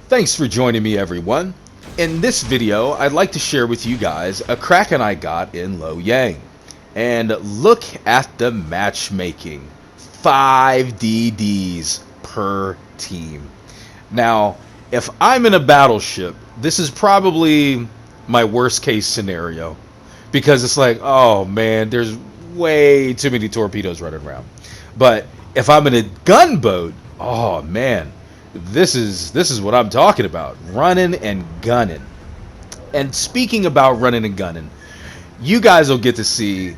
Thanks for joining me, everyone. In this video, I'd like to share with you guys a Kraken I got in Loyang. And look at the matchmaking. 5 DDs per team. Now, if I'm in a battleship, this is probably my worst case scenario. Because it's like, oh man, there's way too many torpedoes running around. But if I'm in a gunboat, oh man, this is what I'm talking about. Running and gunning. And speaking about running and gunning, you guys will get to see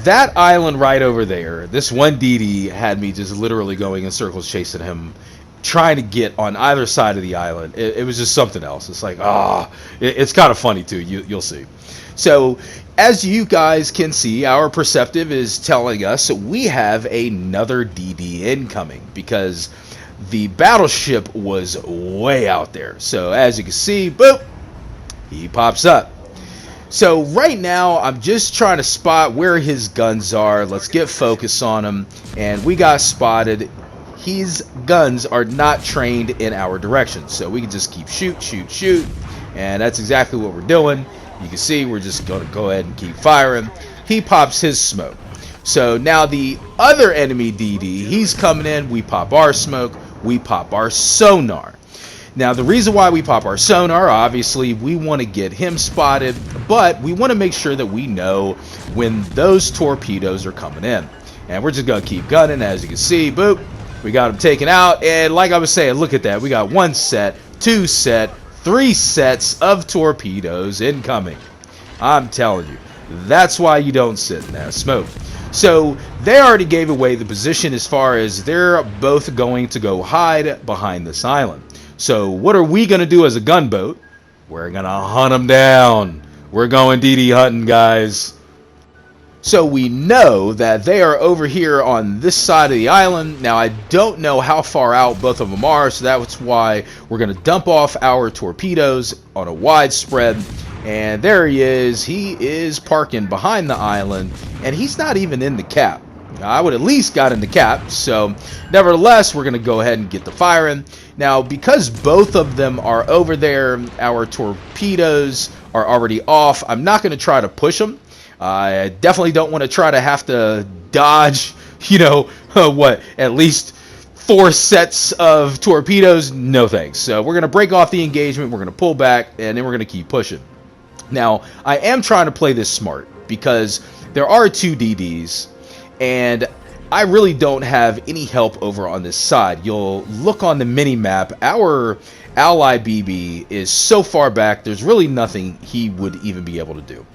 that island right over there. This one DD had me just literally going in circles chasing him, trying to get on either side of the island. It was just something else. It's like, it's kind of funny too. You'll see. So as you guys can see, our perceptive is telling us we have another DD incoming because the battleship was way out there. So as you can see, boop, he pops up. So right now, I'm just trying to spot where his guns are. Let's get focus on him. And we got spotted. His guns are not trained in our direction. So we can just keep shoot. And that's exactly what we're doing. You can see we're just going to go ahead and keep firing. He pops his smoke. So now the other enemy DD, he's coming in. We pop our smoke. We pop our sonar. Now the reason why we pop our sonar, obviously we want to get him spotted, but we want to make sure that we know when those torpedoes are coming in. And we're just going to keep gunning. As you can see, boop, we got him taken out. And like I was saying, look at that. We got 1 set, 2 set, 3 sets of torpedoes incoming. I'm telling you, that's why you don't sit in that smoke. So they already gave away the position as far as they're both going to go hide behind this island. So what are we going to do as a gunboat? We're going to hunt them down. We're going DD hunting, guys. So we know that they are over here on this side of the island. Now I don't know how far out both of them are, so that's why we're going to dump off our torpedoes on a wide spread. And there he is parking behind the island, and he's not even in the cap. I would at least got in the cap, so nevertheless we're going to go ahead and get the firing. Now because both of them are over there, our torpedoes are already off. I'm not going to try to push them. I definitely don't want to try to have to dodge, at least 4 sets of torpedoes. No thanks. So we're going to break off the engagement. We're going to pull back, and then we're going to keep pushing. Now, I am trying to play this smart because there are 2 DDs, and I really don't have any help over on this side. You'll look on the mini-map. Our ally BB is so far back, there's really nothing he would even be able to do.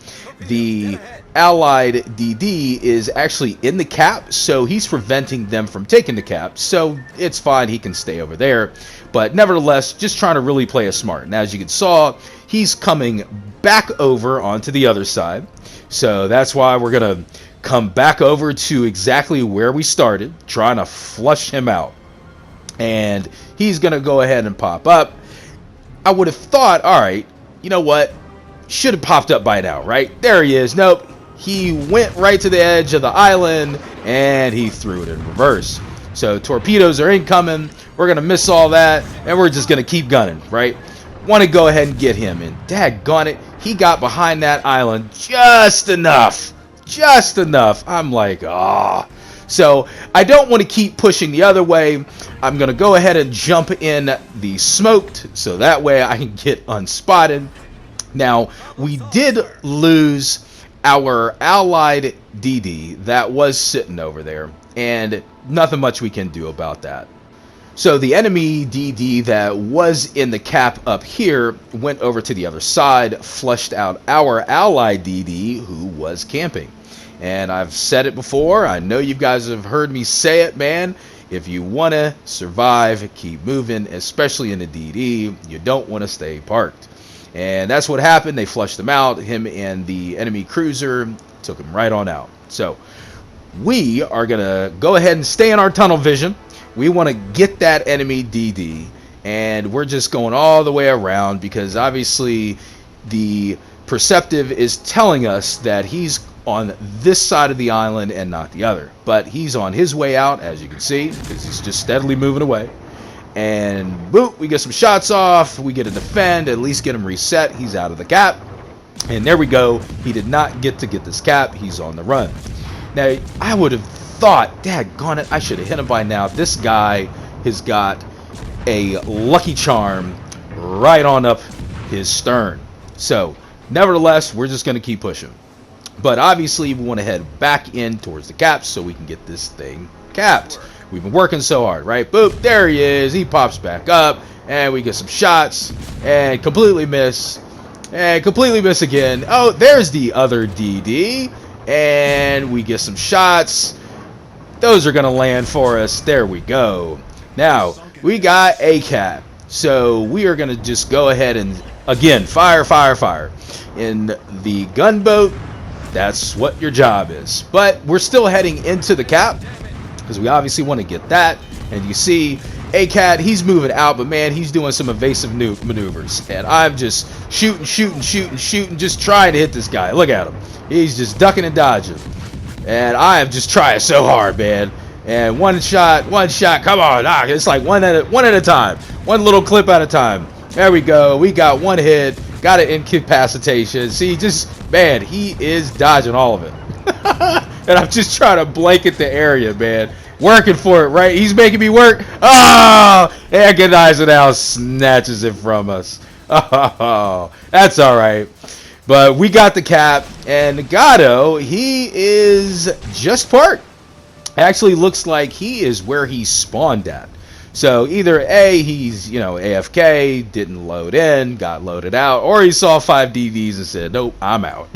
The allied DD is actually in the cap, so he's preventing them from taking the cap. So it's fine, he can stay over there. But nevertheless, just trying to really play it smart. And as you can saw, he's coming back over onto the other side. So that's why we're going to come back over to exactly where we started, trying to flush him out. And he's going to go ahead and pop up. I would have thought, all right, you know what? Should have popped up by now, right? There he is. Nope. He went right to the edge of the island, and he threw it in reverse. So torpedoes are incoming. We're going to miss all that, and we're just going to keep gunning, right? Want to go ahead and get him, and daggone it, he got behind that island just enough. Just enough. I'm like, So I don't want to keep pushing the other way. I'm going to go ahead and jump in the smoked, so that way I can get unspotted. Now, we did lose our allied DD that was sitting over there, and nothing much we can do about that. So the enemy DD that was in the cap up here went over to the other side, flushed out our allied DD who was camping. And I've said it before, I know you guys have heard me say it, man. If you want to survive, keep moving, especially in the DD. You don't want to stay parked. And that's what happened. They flushed him out. Him and the enemy cruiser took him right on out. So we are going to go ahead and stay in our tunnel vision. We want to get that enemy DD. And we're just going all the way around because obviously the perceptive is telling us that he's on this side of the island and not the other. But he's on his way out, as you can see, because he's just steadily moving away. And boop, we get some shots off. We get a defend, at least get him reset. He's out of the cap. And there we go. He did not get to get this cap. He's on the run. Now, I would have thought, daggone it, I should have hit him by now. This guy has got a lucky charm right on up his stern. So, nevertheless, we're just going to keep pushing. But obviously, we want to head back in towards the caps so we can get this thing capped. We've been working so hard, right? Boop, there he is. He pops back up, and we get some shots, and completely miss, and completely miss again. Oh, there's the other DD, and we get some shots. Those are going to land for us. There we go. Now, we got a cap, so we are going to just go ahead and, again, fire, fire, fire. In the gunboat, that's what your job is. But we're still heading into the cap, because we obviously want to get that. And you see ACAT, he's moving out, but man, he's doing some evasive maneuvers. And I'm just shooting, just trying to hit this guy. Look at him. He's just ducking and dodging. And I am just trying so hard, man. And one shot, come on. It's like one at a time. One little clip at a time. There we go. We got one hit. Got an incapacitation. See, man, he is dodging all of it. And I'm just trying to blanket the area, man. Working for it, right? He's making me work. Oh, agonizer now snatches it from us. Oh, that's all right. But we got the cap, and Gato, he is just parked. Actually looks like he is where he spawned at. So either A, he's, AFK, didn't load in, got loaded out, or he saw 5 DVs and said, nope, I'm out.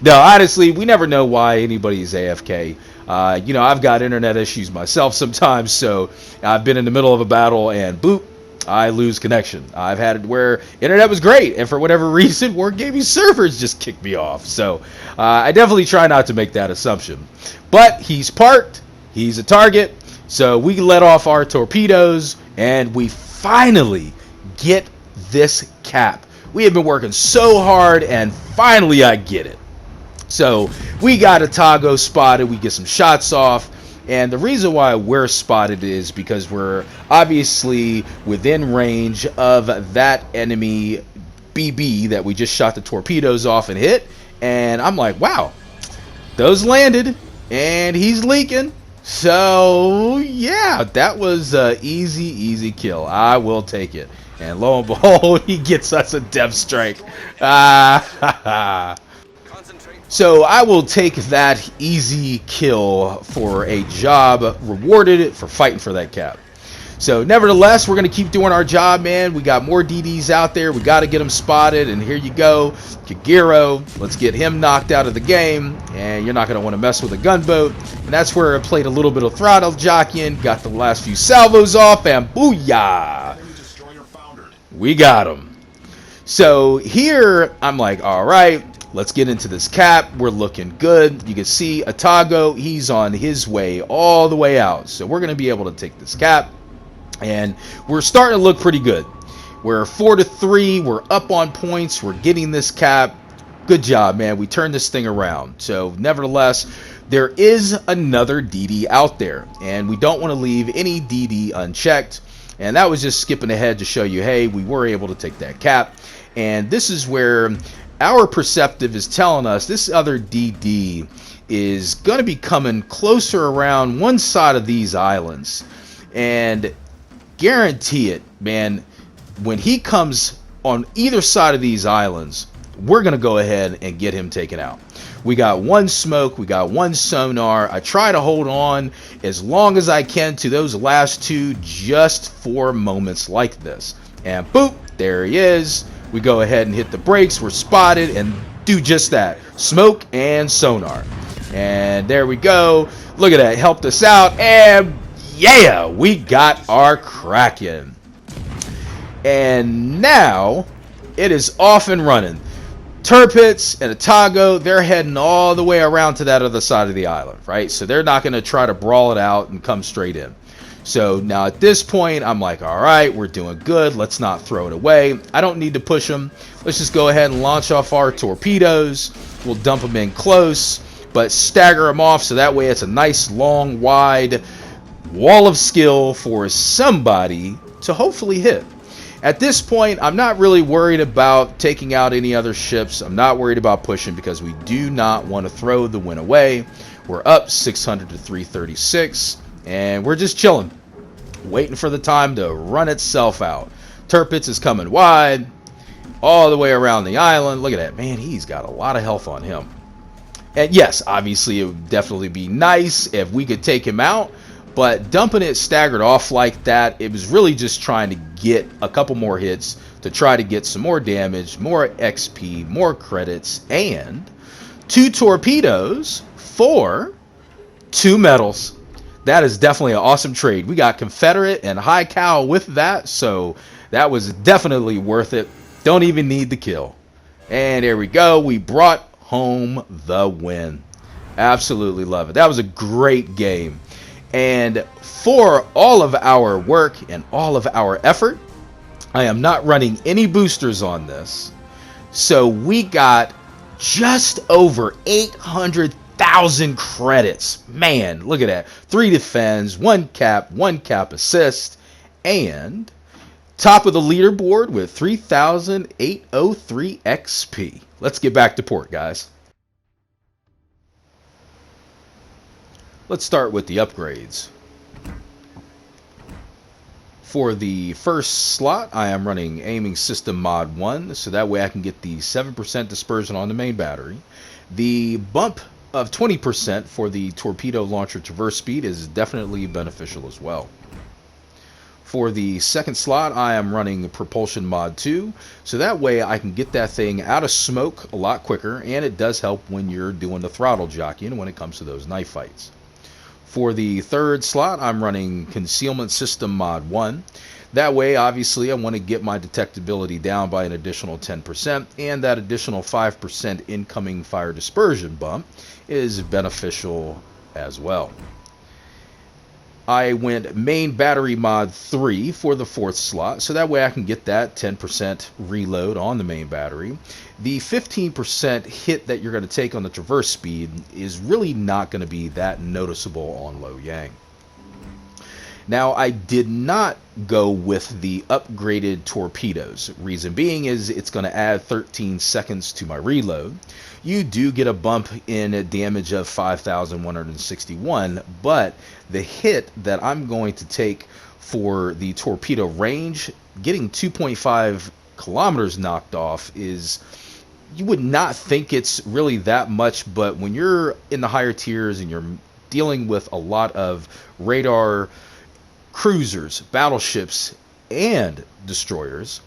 No, honestly, we never know why anybody's AFK. I've got internet issues myself sometimes, so I've been in the middle of a battle and boop, I lose connection. I've had it where internet was great, and for whatever reason, Wargaming servers just kicked me off. So I definitely try not to make that assumption. But he's parked, he's a target, so we let off our torpedoes, and we finally get this cap. We have been working so hard, and finally I get it. So we got a Tago spotted, we get some shots off, and the reason why we're spotted is because we're obviously within range of that enemy BB that we just shot the torpedoes off and hit, and I'm like, wow, those landed, and he's leaking. So yeah, that was an easy kill. I will take it. And lo and behold, he gets us a depth strike. So I will take that easy kill for a job rewarded for fighting for that cap. So nevertheless, we're going to keep doing our job, man. We got more DDs out there. We got to get them spotted. And here you go. Kagiro, let's get him knocked out of the game. And you're not going to want to mess with a gunboat. And that's where I played a little bit of throttle jockeying. Got the last few salvos off. And booyah! We got him. So here, I'm like, all right. Let's get into this cap. We're looking good. You can see Atago, he's on his way all the way out. So we're going to be able to take this cap. And we're starting to look pretty good. We're 4-3. We're up on points. We're getting this cap. Good job, man. We turned this thing around. So nevertheless, there is another DD out there. And we don't want to leave any DD unchecked. And that was just skipping ahead to show you, hey, we were able to take that cap. And this is where our perceptive is telling us this other DD is going to be coming closer around one side of these islands. And guarantee it, man, when he comes on either side of these islands, we're going to go ahead and get him taken out. We got one smoke, we got one sonar. I try to hold on as long as I can to those last two just for moments like this. And boop, there he is. We go ahead and hit the brakes. We're spotted and do just that. Smoke and sonar. And there we go. Look at that. Helped us out. And yeah, we got our Kraken. And now it is off and running. Turpits and Atago, they're heading all the way around to that other side of the island, right? So they're not going to try to brawl it out and come straight in. So now at this point, I'm like, all right, we're doing good. Let's not throw it away. I don't need to push them. Let's just go ahead and launch off our torpedoes. We'll dump them in close, but stagger them off so that way it's a nice, long, wide wall of skill for somebody to hopefully hit. At this point, I'm not really worried about taking out any other ships. I'm not worried about pushing because we do not want to throw the win away. We're up 600 to 336, and we're just chilling, waiting for the time to run itself out. Tirpitz is coming wide, all the way around the island. Look at that, man, he's got a lot of health on him. And yes, obviously it would definitely be nice if we could take him out, but dumping it staggered off like that, it was really just trying to get a couple more hits to try to get some more damage, more XP, more credits, and 2 torpedoes for 2 medals. That is definitely an awesome trade. We got Confederate and High Cal with that, so that was definitely worth it. Don't even need the kill. And there we go. We brought home the win. Absolutely love it. That was a great game. And for all of our work and all of our effort, I am not running any boosters on this. So we got just over 800,000 credits. Man, look at that. 3 defends, 1 cap assist, and top of the leaderboard with 3,803 XP. Let's get back to port, guys. Let's start with the upgrades. For the first slot, I am running Aiming System Mod 1, so that way I can get the 7% dispersion on the main battery. The bump of 20% for the torpedo launcher traverse speed is definitely beneficial as well. For the second slot, I am running Propulsion Mod 2, so that way I can get that thing out of smoke a lot quicker, and it does help when you're doing the throttle jockeying when it comes to those knife fights. For the third slot, I'm running Concealment System Mod 1. That way, obviously, I want to get my detectability down by an additional 10%, and that additional 5% incoming fire dispersion bump is beneficial as well. I went Main Battery Mod 3 for the fourth slot, so that way I can get that 10% reload on the main battery. The 15% hit that you're going to take on the traverse speed is really not going to be that noticeable on Loyang. Now, I did not go with the upgraded torpedoes. Reason being is it's going to add 13 seconds to my reload. You do get a bump in damage of 5,161, but the hit that I'm going to take for the torpedo range, getting 2.5 kilometers knocked off is, you would not think it's really that much, but when you're in the higher tiers and you're dealing with a lot of radar cruisers, battleships, and destroyers,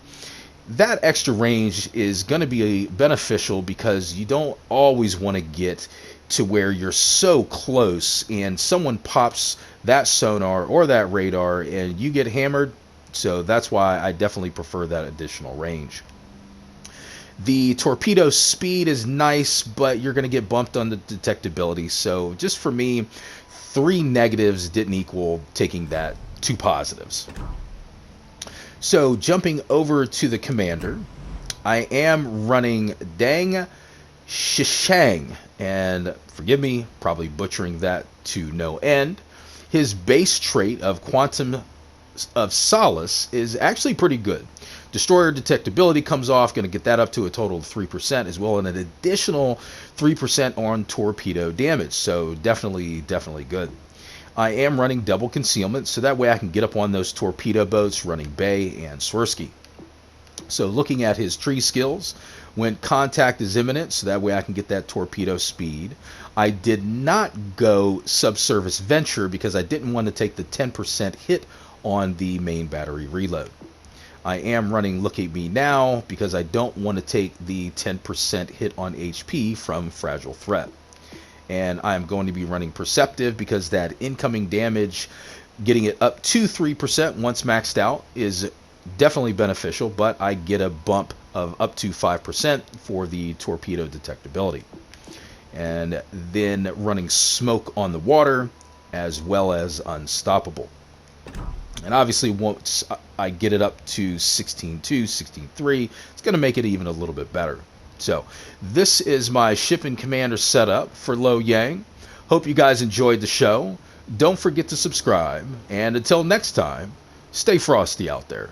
that extra range is going to be beneficial because you don't always want to get to where you're so close and someone pops that sonar or that radar and you get hammered. So that's why I definitely prefer that additional range. The torpedo speed is nice, but you're going to get bumped on the detectability. So just for me, 3 negatives didn't equal taking that 2 positives. So jumping over to the commander, I am running Deng Shishang, and forgive me, probably butchering that to no end. His base trait of Quantum of Solace is actually pretty good. Destroyer detectability comes off, going to get that up to a total of 3%, as well as an additional 3% on torpedo damage. So definitely good. I am running double concealment, so that way I can get up on those torpedo boats running Bay and Swirsky. So looking at his tree skills, when contact is imminent, so that way I can get that torpedo speed. I did not go subsurface venture because I didn't want to take the 10% hit on the main battery reload. I am running Look at Me Now because I don't want to take the 10% hit on HP from Fragile Threat. And I'm going to be running Perceptive because that incoming damage, getting it up to 3% once maxed out is definitely beneficial, but I get a bump of up to 5% for the torpedo detectability. And then running Smoke on the Water as well as Unstoppable. And obviously once I get it up to 16.2, 16.3, it's going to make it even a little bit better. So this is my ship and commander setup for Loyang. Hope you guys enjoyed the show. don't forget to subscribe. And until next time, stay frosty out there.